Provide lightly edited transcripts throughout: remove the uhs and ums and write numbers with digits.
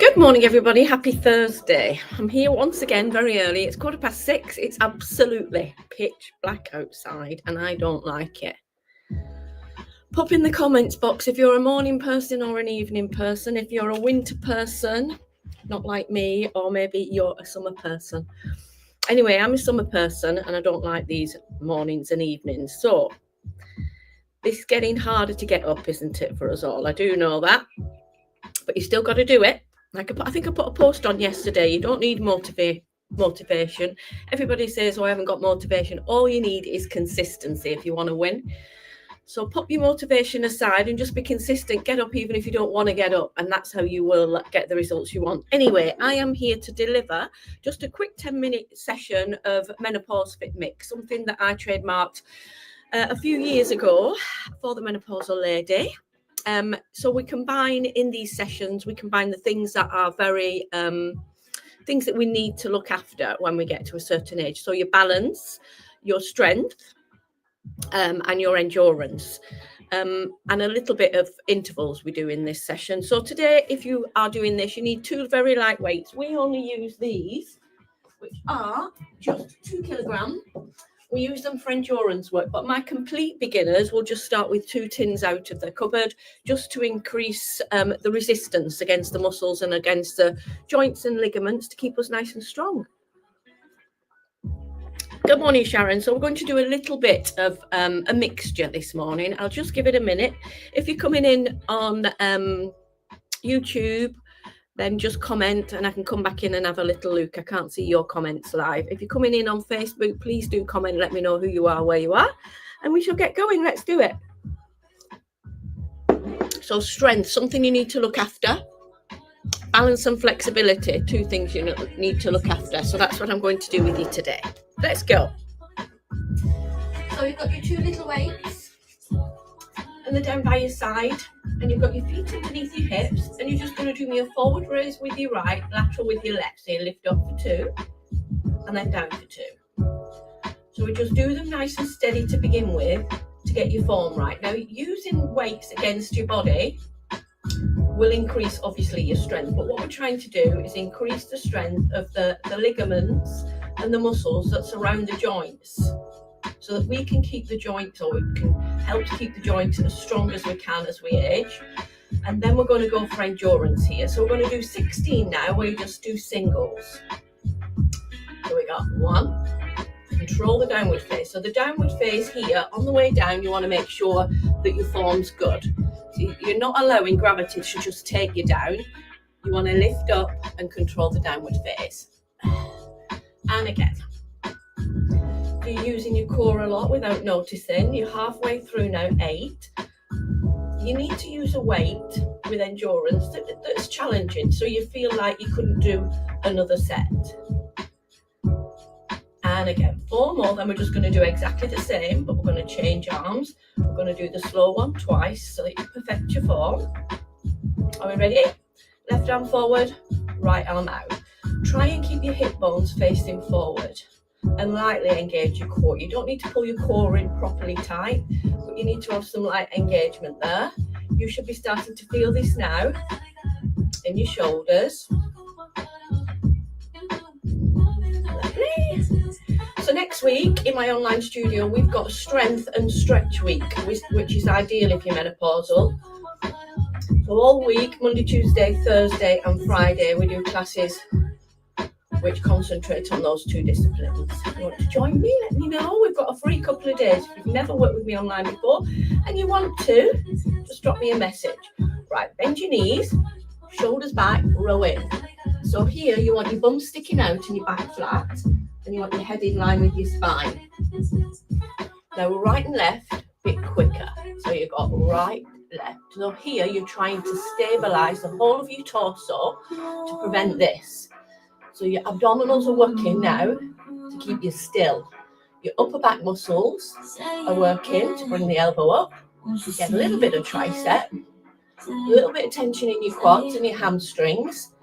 Good morning, everybody. Happy Thursday. I'm here once again very early. It's 6:15. It's absolutely pitch black outside and I don't like it. Pop in the comments box if you're a morning person or an evening person, if you're a winter person, not like me, or maybe you're a summer person. Anyway, I'm a summer person and I don't like these mornings and evenings. So it's getting harder to get up, isn't it, for us all? I do know that, but you still got to do it. I think I put a post on yesterday. You don't need motivation. Everybody says, oh, I haven't got motivation. All you need is consistency if you want to win. So pop your motivation aside and just be consistent. Get up even if you don't want to get up. And that's how you will get the results you want. Anyway, I am here to deliver just a quick 10-minute session of MENOpauseFIT mix, something that I trademarked a few years ago for the menopausal lady. So we combine in these sessions, we combine the things that are very, things that we need to look after when we get to a certain age. So your balance, your strength, and your endurance, and a little bit of intervals we do in this session. So today, if you are doing this, you need 2 very light weights. We only use these, which are just 2 kilograms. We use them for endurance work, but my complete beginners will just start with 2 tins out of the cupboard just to increase the resistance against the muscles and against the joints and ligaments to keep us nice and strong. Good morning, Sharon. So we're going to do a little bit of a mixture this morning. I'll just give it a minute. If you're coming in on YouTube, then just comment and I can come back in and have a little look. I can't see your comments live. If you're coming in on Facebook, please do comment. Let me know who you are, where you are, and we shall get going. Let's do it. So strength, something you need to look after. Balance and flexibility, 2 things you need to look after. So that's what I'm going to do with you today. Let's go. So you've got your 2 little weights and they're down by your side, and you've got your feet underneath your hips, and you're just going to do me a forward raise with your right, lateral with your left. So you lift up for 2 and then down for 2. So we just do them nice and steady to begin with to get your form right. Now, using weights against your body will increase obviously your strength, but what we're trying to do is increase the strength of the ligaments and the muscles that surround the joints, so that we can keep the joints, or we can help to keep the joints as strong as we can as we age. And then we're going to go for endurance here. So we're going to do 16 now, where you just do singles. So we got 1, control the downward face. So the downward face here, on the way down, you want to make sure that your form's good. So you're not allowing gravity to just take you down. You want to lift up and control the downward face. And again. You're using your core a lot without noticing. You're halfway through now, 8. You need to use a weight with endurance that's challenging, so you feel like you couldn't do another set. And again, 4 more, then we're just going to do exactly the same, but we're going to change arms. We're going to do the slow one twice so that you perfect your form. Are we ready? Left arm forward, right arm out. Try and keep your hip bones facing forward and lightly engage your core. You don't need to pull your core in properly tight, but you need to have some light engagement there. You should be starting to feel this now in your shoulders. Lovely. So next week in my online studio, we've got a strength and stretch week, which is ideal if you're menopausal. So all week, Monday, Tuesday, Thursday and Friday, we do classes which concentrate on those 2 disciplines. If you want to join me, let me know. We've got a free couple of days. If you've never worked with me online before and you want to, just drop me a message. Right, bend your knees, shoulders back, row in. So here you want your bum sticking out and your back flat, and you want your head in line with your spine. Now right and left, a bit quicker. So you've got right, left. So here you're trying to stabilize the whole of your torso to prevent this. So your abdominals are working now to keep you still. Your upper back muscles are working to bring the elbow up. You get a little bit of tricep, a little bit of tension in your quads and your hamstrings.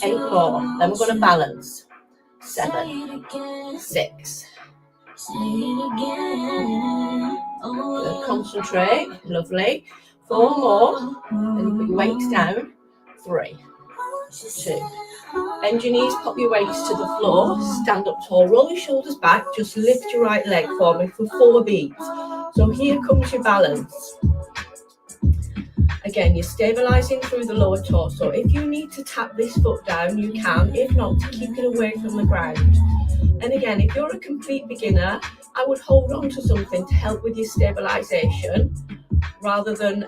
8 more. Then we're going to balance. 7, 6. Good. Concentrate. Lovely. 4 more. Then you put your weights down. 3. 2. Bend your knees, pop your weights to the floor, stand up tall, roll your shoulders back, just lift your right leg for me for 4 beats. So here comes your balance. Again, you're stabilising through the lower torso. If you need to tap this foot down, you can. If not, to keep it away from the ground. And again, if you're a complete beginner, I would hold on to something to help with your stabilisation rather than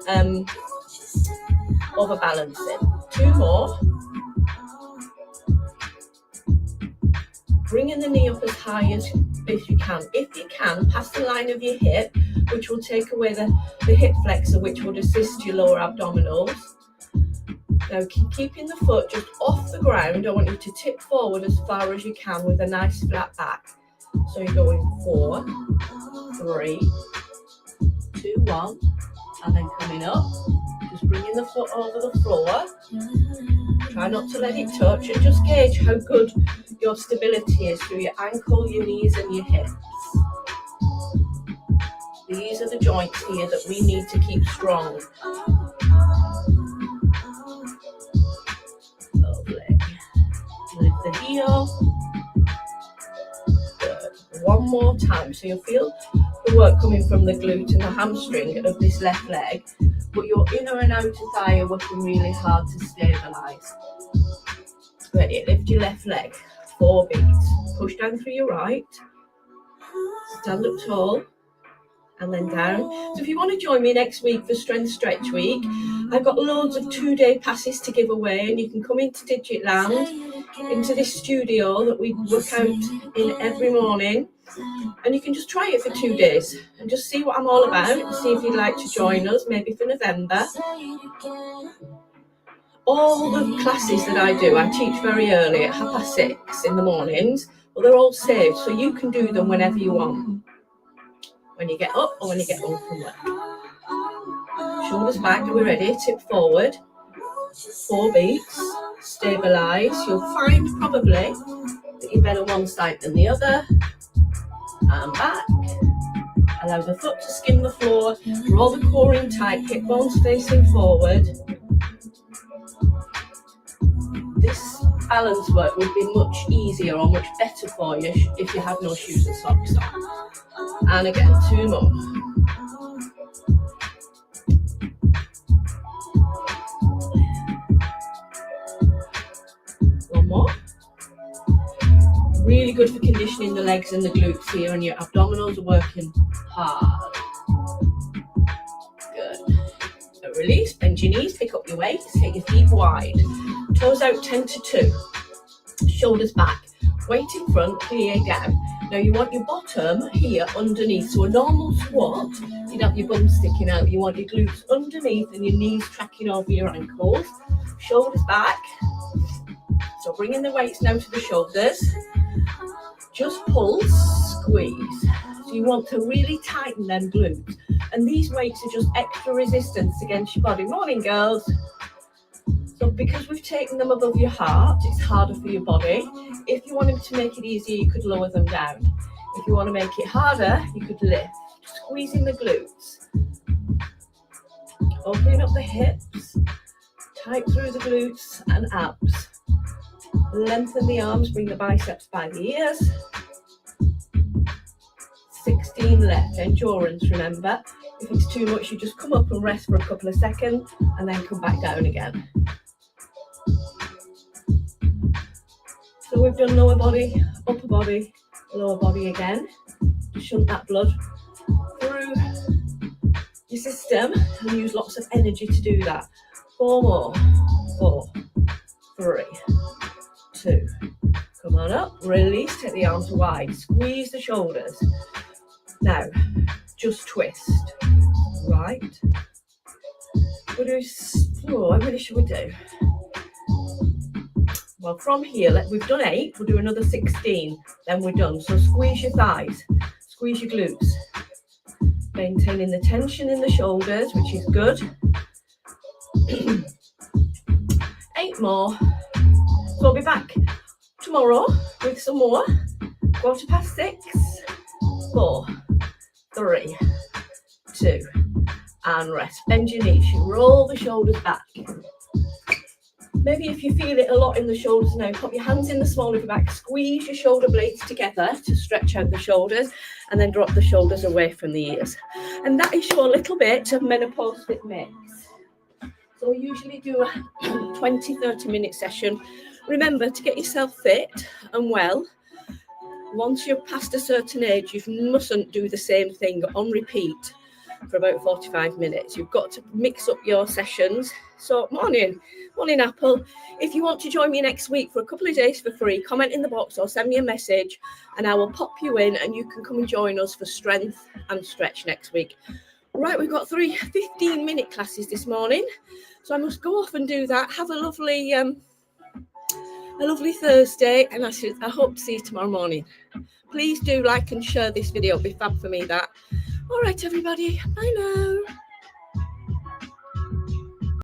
overbalancing. 2 more. Bringing the knee up as high as you can. If you can, past the line of your hip, which will take away the hip flexor, which would assist your lower abdominals. Now keeping the foot just off the ground, I want you to tip forward as far as you can with a nice flat back. So you're going 4, 3, 2, 1, and then coming up, just bringing the foot over the floor. Try not to let it touch and just gauge how good your stability is through your ankle, your knees and your hips. These are the joints here that we need to keep strong. Lovely. Lift the heel. Good. One more time. So you'll feel the work coming from the glute and the hamstring of this left leg, but your inner and outer thigh are working really hard to stabilise. Ready, lift your left leg, 4 beats. Push down through your right, stand up tall, and then down. So if you want to join me next week for Strength Stretch Week, I've got loads of 2-day passes to give away, and you can come into Digitland, into this studio that we work out in every morning, and you can just try it for 2 days and just see what I'm all about and see if you'd like to join us, maybe for November. All the classes that I do, I teach very early at 6:30 in the mornings, but they're all saved, so you can do them whenever you want. When you get up or when you get home from work. Shoulders back, are we ready? Tip forward. 4 beats. Stabilise. You'll find probably that you're better one side than the other. And back. Allow the foot to skim the floor. Draw the core in tight. Hip bones facing forward. This balance work would be much easier or much better for you if you had no shoes and socks on. And again, 2 more. One more. Really good for conditioning the legs and the glutes here, and your abdominals are working hard. Good. So release, bend your knees, pick up your weights, take your feet wide. Toes out 10 to 2. Shoulders back. Weight in front, plie down. Now you want your bottom here underneath. So a normal squat, you'd have your bum sticking out. You want your glutes underneath and your knees tracking over your ankles. Shoulders back. So bringing the weights now to the shoulders. Just pulse, squeeze. So you want to really tighten them glutes. And these weights are just extra resistance against your body. Morning, girls. So because we've taken them above your heart, it's harder for your body. If you wanted to make it easier, you could lower them down. If you want to make it harder, you could lift. Squeezing the glutes. Opening up the hips. Tight through the glutes and abs. Lengthen the arms, bring the biceps by the ears. 16 left. Endurance, remember. If it's too much, you just come up and rest for a couple of seconds and then come back down again. So we've done lower body, upper body, lower body again. Just shunt that blood through your system and use lots of energy to do that. 4 more. 4, 3, 2. Come on up, release, take the arms wide, squeeze the shoulders. Now, just twist. Right. We'll do, how many should we do? Well, from here, we've done 8, we'll do another 16, then we're done. So squeeze your thighs, squeeze your glutes, maintaining the tension in the shoulders, which is good. 8 more. So I'll be back tomorrow with some more. 6:15. 4, 3, 2, and rest. Bend your knees, roll the shoulders back. Maybe if you feel it a lot in the shoulders now, put your hands in the small of your back, squeeze your shoulder blades together to stretch out the shoulders, and then drop the shoulders away from the ears. And that is your little bit of MENOpauseFIT mix. So we usually do a 20-30 minute session. Remember, to get yourself fit and well, once you're past a certain age, you mustn't do the same thing on repeat for about 45 minutes. You've got to mix up your sessions. So morning Apple. If you want to join me next week for a couple of days for free, comment in the box or send me a message and I will pop you in and you can come and join us for strength and stretch next week. Right, we've got 3 15-minute classes this morning, so I must go off and do that. Have a lovely Thursday, and I hope to see you tomorrow morning. Please do like and share this video. It'll be fab for me, that. All right, everybody. Bye now.